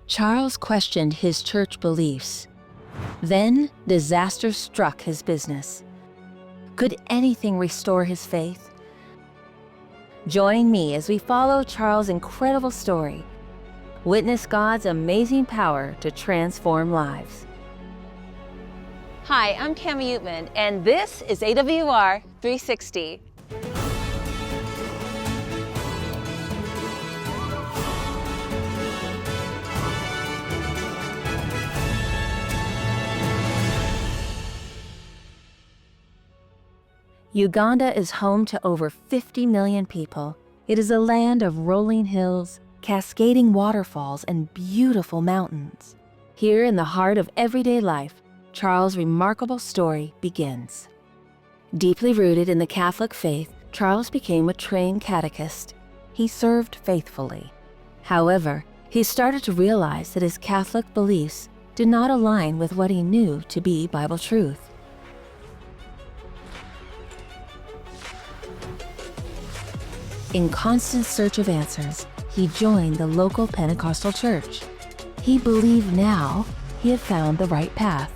Charles questioned his church beliefs. Then, disaster struck his business. Could anything restore his faith? Join me as we follow Charles' incredible story. Witness God's amazing power to transform lives. Hi, I'm Cami Utman, and this is AWR360. Uganda is home to over 50 million people. It is a land of rolling hills, cascading waterfalls, and beautiful mountains. Here in the heart of everyday life, Charles' remarkable story begins. Deeply rooted in the Catholic faith, Charles became a trained catechist. He served faithfully. However, he started to realize that his Catholic beliefs did not align with what he knew to be Bible truth. In constant search of answers, he joined the local Pentecostal church. He believed now he had found the right path.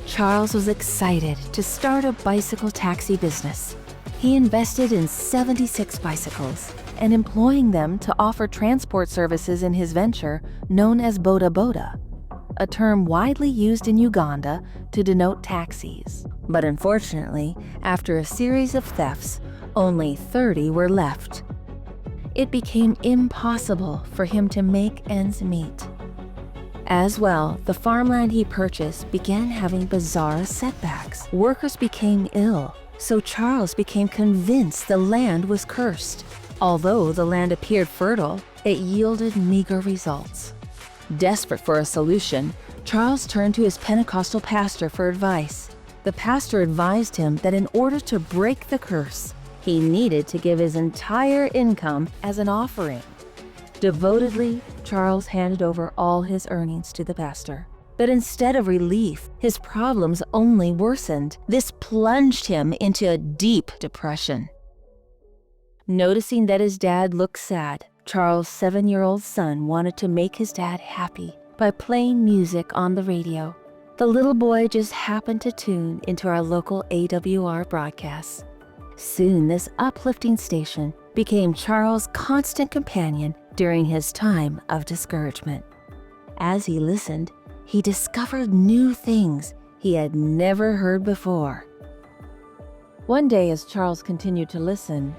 Charles was excited to start a bicycle taxi business. He invested in 76 bicycles and employing them to offer transport services in his venture known as boda boda, a term widely used in Uganda to denote taxis. But unfortunately, after a series of thefts, only 30 were left. It became impossible for him to make ends meet. As well, the farmland he purchased began having bizarre setbacks. Workers became ill, so Charles became convinced the land was cursed. Although the land appeared fertile, it yielded meager results. Desperate for a solution, Charles turned to his Pentecostal pastor for advice. The pastor advised him that in order to break the curse, he needed to give his entire income as an offering. Devotedly, Charles handed over all his earnings to the pastor. But instead of relief, his problems only worsened. This plunged him into a deep depression. Noticing that his dad looked sad, Charles' 7-year-old son wanted to make his dad happy by playing music on the radio. The little boy just happened to tune into our local AWR broadcasts. Soon, this uplifting station became Charles' constant companion during his time of discouragement. As he listened, he discovered new things he had never heard before. One day, as Charles continued to listen,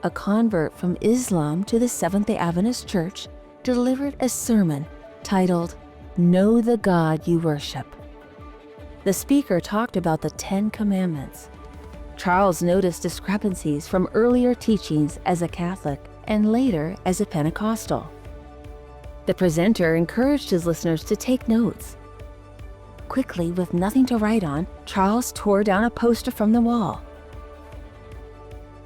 a convert from Islam to the Seventh-day Adventist Church delivered a sermon titled, "Know the God You Worship." The speaker talked about the 10 Commandments. Charles noticed discrepancies from earlier teachings as a Catholic and later as a Pentecostal. The presenter encouraged his listeners to take notes. Quickly, with nothing to write on, Charles tore down a poster from the wall.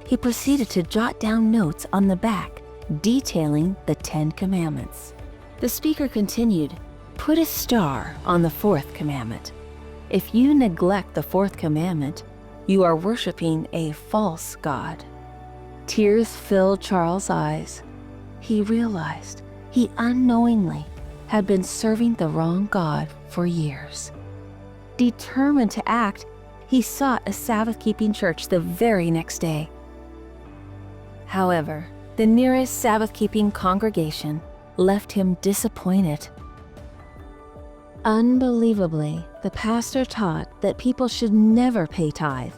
He proceeded to jot down notes on the back, detailing the 10 Commandments. The speaker continued, "Put a star on the 4th commandment. If you neglect the 4th commandment, you are worshiping a false god." Tears filled Charles' eyes. He realized he unknowingly had been serving the wrong God for years. Determined to act, he sought a Sabbath-keeping church the very next day. However, the nearest Sabbath-keeping congregation left him disappointed. Unbelievably, the pastor taught that people should never pay tithe.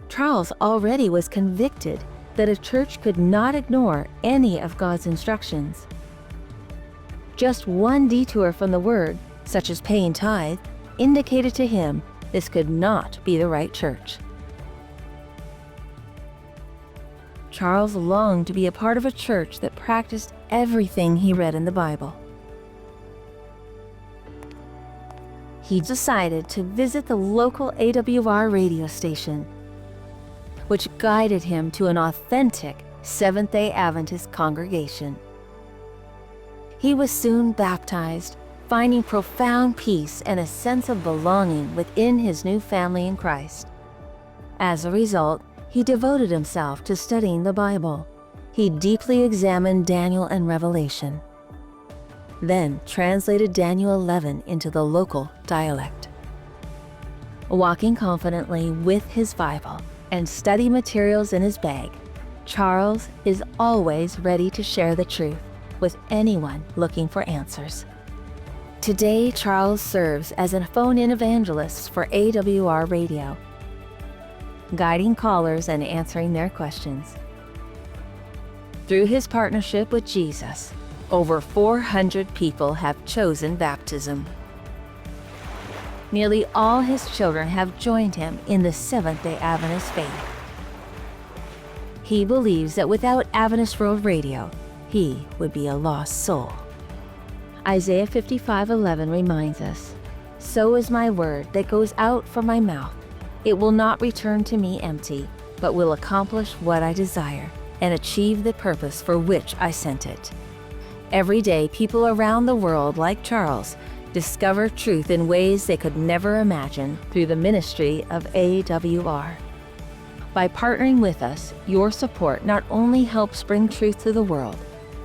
Charles already was convicted that a church could not ignore any of God's instructions. Just one detour from the word, such as paying tithe, indicated to him this could not be the right church. Charles longed to be a part of a church that practiced everything he read in the Bible. He decided to visit the local AWR radio station, which guided him to an authentic Seventh-day Adventist congregation. He was soon baptized, finding profound peace and a sense of belonging within his new family in Christ. As a result, he devoted himself to studying the Bible. He deeply examined Daniel and Revelation, then translated Daniel 11 into the local dialect. Walking confidently with his Bible and study materials in his bag, Charles is always ready to share the truth with anyone looking for answers. Today, Charles serves as a phone-in evangelist for AWR Radio, guiding callers and answering their questions. Through his partnership with Jesus, over 400 people have chosen baptism. Nearly all his children have joined him in the Seventh-day Adventist faith. He believes that without Adventist World Radio, he would be a lost soul. Isaiah 55:11 reminds us, "So is my word that goes out from my mouth. It will not return to me empty, but will accomplish what I desire and achieve the purpose for which I sent it." Every day, people around the world, like Charles, discover truth in ways they could never imagine through the ministry of AWR. By partnering with us, your support not only helps bring truth to the world,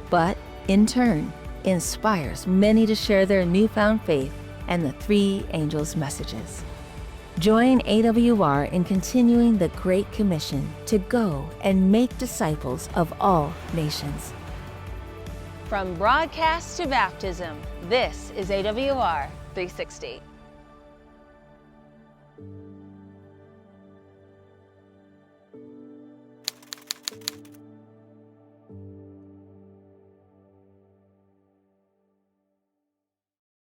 but, in turn, inspires many to share their newfound faith and the three angels' messages. Join AWR in continuing the Great Commission to go and make disciples of all nations. From broadcast to baptism, this is AWR 360.